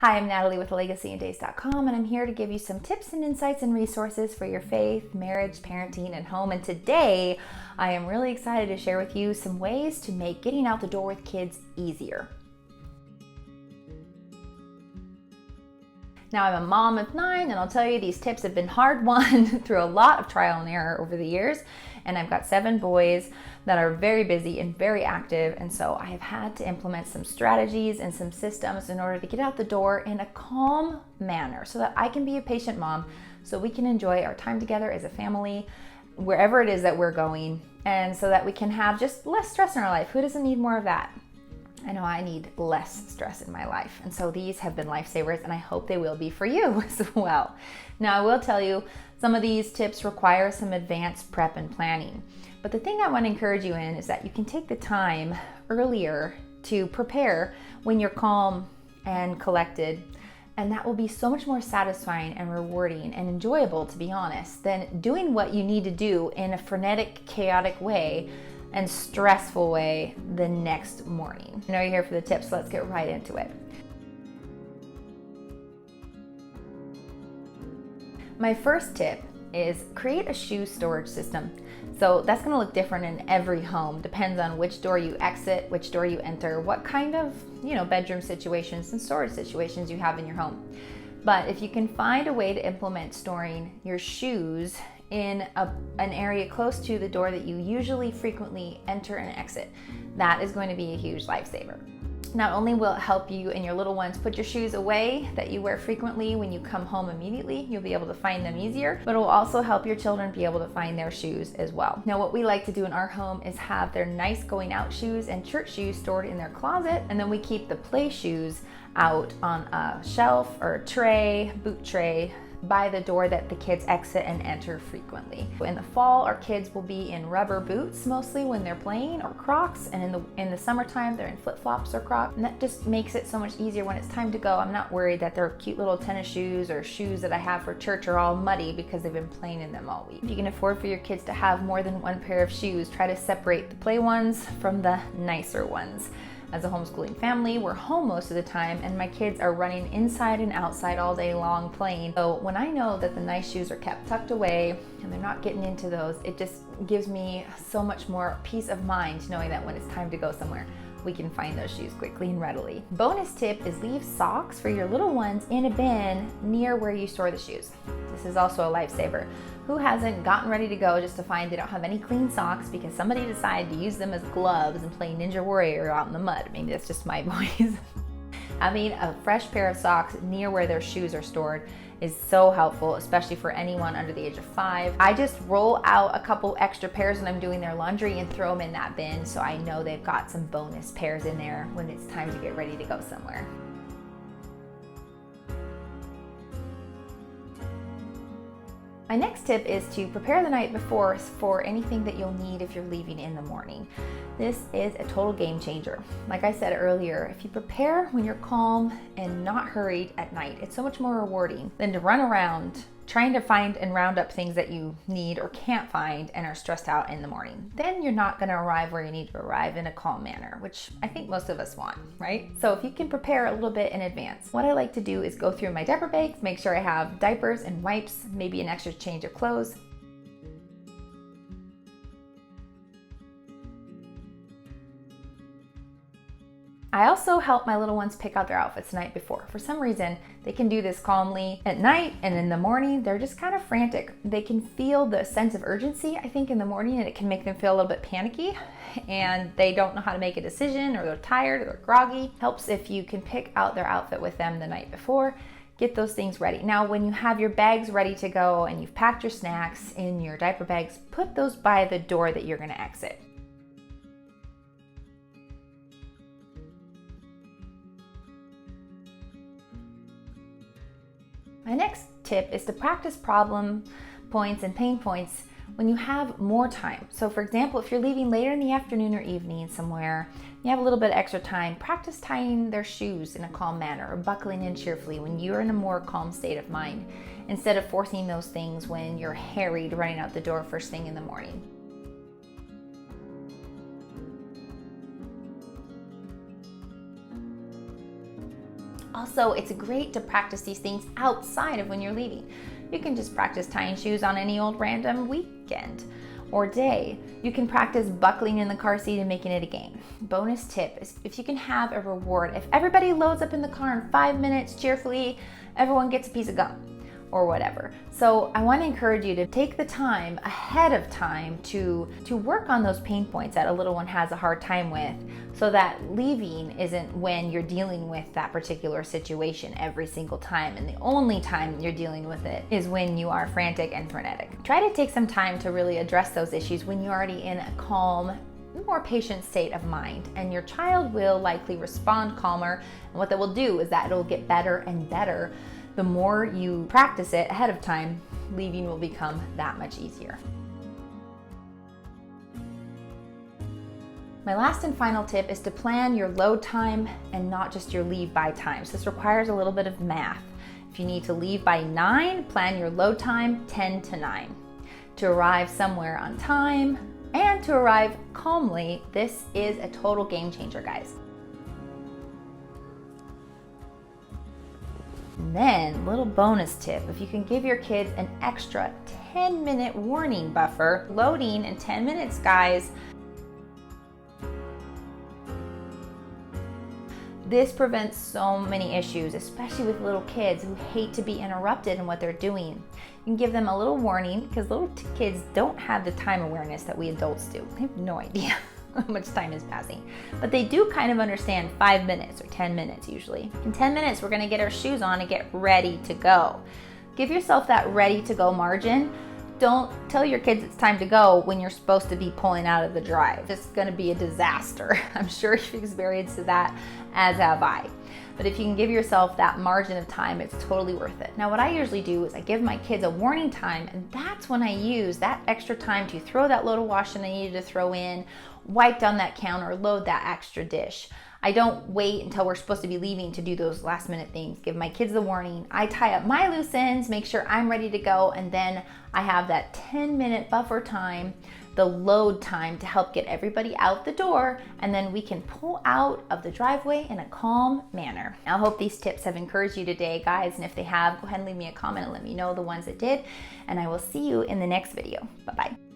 Hi, I'm Natalie with LegacyandDays.com, and I'm here to give you some tips and insights and resources for your faith, marriage, parenting, and home. And today, I am really excited to share with you some ways to make getting out the door with kids easier. Now, I'm a mom of 9, and I'll tell you these tips have been hard-won through a lot of trial and error over the years. And I've got 7 boys that are very busy and very active, and so I have had to implement some strategies and some systems in order to get out the door in a calm manner so that I can be a patient mom, so we can enjoy our time together as a family, wherever it is that we're going, and so that we can have just less stress in our life. Who doesn't need more of that? I know I need less stress in my life, and so these have been lifesavers, and I hope they will be for you as well. Now, I will tell you, some of these tips require some advanced prep and planning, but the thing I want to encourage you in is that you can take the time earlier to prepare when you're calm and collected, and that will be so much more satisfying and rewarding and enjoyable, to be honest, than doing what you need to do in a frenetic, chaotic way and stressful way the next morning. I know you're here for the tips, so let's get right into it. My first tip is create a shoe storage system. So that's gonna look different in every home. Depends on which door you exit, which door you enter, what kind of, bedroom situations and storage situations you have in your home. But if you can find a way to implement storing your shoes in an area close to the door that you usually frequently enter and exit, that is going to be a huge lifesaver. Not only will it help you and your little ones put your shoes away that you wear frequently when you come home immediately, you'll be able to find them easier, but it will also help your children be able to find their shoes as well. Now, what we like to do in our home is have their nice going out shoes and church shoes stored in their closet, and then we keep the play shoes out on a shelf or a tray, boot tray, by the door that the kids exit and enter frequently. In the fall, our kids will be in rubber boots mostly when they're playing, or Crocs, and in the summertime they're in flip-flops or Crocs, and that just makes it so much easier when it's time to go. I'm not worried that their cute little tennis shoes or shoes that I have for church are all muddy because they've been playing in them all week. If you can afford for your kids to have more than one pair of shoes, try to separate the play ones from the nicer ones. As a homeschooling family, we're home most of the time, and my kids are running inside and outside all day long playing. So when I know that the nice shoes are kept tucked away and they're not getting into those, it just gives me so much more peace of mind knowing that when it's time to go somewhere, we can find those shoes quickly and readily. Bonus tip is leave socks for your little ones in a bin near where you store the shoes. This is also a lifesaver. Who hasn't gotten ready to go just to find they don't have any clean socks because somebody decided to use them as gloves and play Ninja Warrior out in the mud? Maybe that's just my boys. Having a fresh pair of socks near where their shoes are stored is so helpful, especially for anyone under the age of 5. I just roll out a couple extra pairs when I'm doing their laundry and throw them in that bin, so I know they've got some bonus pairs in there when it's time to get ready to go somewhere. My next tip is to prepare the night before for anything that you'll need if you're leaving in the morning. This is a total game changer. Like I said earlier, if you prepare when you're calm and not hurried at night, it's so much more rewarding than to run around trying to find and round up things that you need or can't find and are stressed out in the morning. Then you're not gonna arrive where you need to arrive in a calm manner, which I think most of us want, right? So if you can prepare a little bit in advance, what I like to do is go through my diaper bags, make sure I have diapers and wipes, maybe an extra change of clothes. I also help my little ones pick out their outfits the night before. For some reason, they can do this calmly at night, and in the morning, they're just kind of frantic. They can feel the sense of urgency, I think, in the morning, and it can make them feel a little bit panicky, and they don't know how to make a decision, or they're tired, or they're groggy. Helps if you can pick out their outfit with them the night before. Get those things ready. Now, when you have your bags ready to go and you've packed your snacks in your diaper bags, put those by the door that you're gonna exit. My next tip is to practice problem points and pain points when you have more time. So for example, if you're leaving later in the afternoon or evening somewhere, you have a little bit of extra time, practice tying their shoes in a calm manner or buckling in cheerfully when you're in a more calm state of mind, instead of forcing those things when you're harried running out the door first thing in the morning. Also, it's great to practice these things outside of when you're leaving. You can just practice tying shoes on any old random weekend or day. You can practice buckling in the car seat and making it a game. Bonus tip is if you can have a reward. If everybody loads up in the car in 5 minutes cheerfully, everyone gets a piece of gum or whatever. So I want to encourage you to take the time ahead of time to work on those pain points that a little one has a hard time with, so that leaving isn't when you're dealing with that particular situation every single time, and the only time you're dealing with it is when you are frantic and frenetic. Try to take some time to really address those issues when you're already in a calm, more patient state of mind, and your child will likely respond calmer. And what that will do is that it'll get better and better. The more you practice it ahead of time, leaving will become that much easier. My last and final tip is to plan your load time and not just your leave by time. So this requires a little bit of math. If you need to leave by 9, plan your load time 10 to 9. To arrive somewhere on time and to arrive calmly, this is a total game changer, guys. And then, little bonus tip, if you can give your kids an extra 10-minute warning buffer, loading in 10 minutes, guys, this prevents so many issues, especially with little kids who hate to be interrupted in what they're doing. You can give them a little warning, because little kids don't have the time awareness that we adults do. They have no idea how much time is passing. But they do kind of understand 5 minutes or 10 minutes usually. In 10 minutes, we're gonna get our shoes on and get ready to go. Give yourself that ready to go margin. Don't tell your kids it's time to go when you're supposed to be pulling out of the drive. It's gonna be a disaster. I'm sure you've experienced that, as have I. But if you can give yourself that margin of time, it's totally worth it. Now, what I usually do is I give my kids a warning time, and that's when I use that extra time to throw that load of washing they needed to throw in, wipe down that counter, load that extra dish. I don't wait until we're supposed to be leaving to do those last minute things. Give my kids the warning. I tie up my loose ends, make sure I'm ready to go, and then I have that 10-minute buffer time, the load time, to help get everybody out the door, and then we can pull out of the driveway in a calm manner. I hope these tips have encouraged you today, guys, and if they have, go ahead and leave me a comment and let me know the ones that did, and I will see you in the next video. Bye-bye.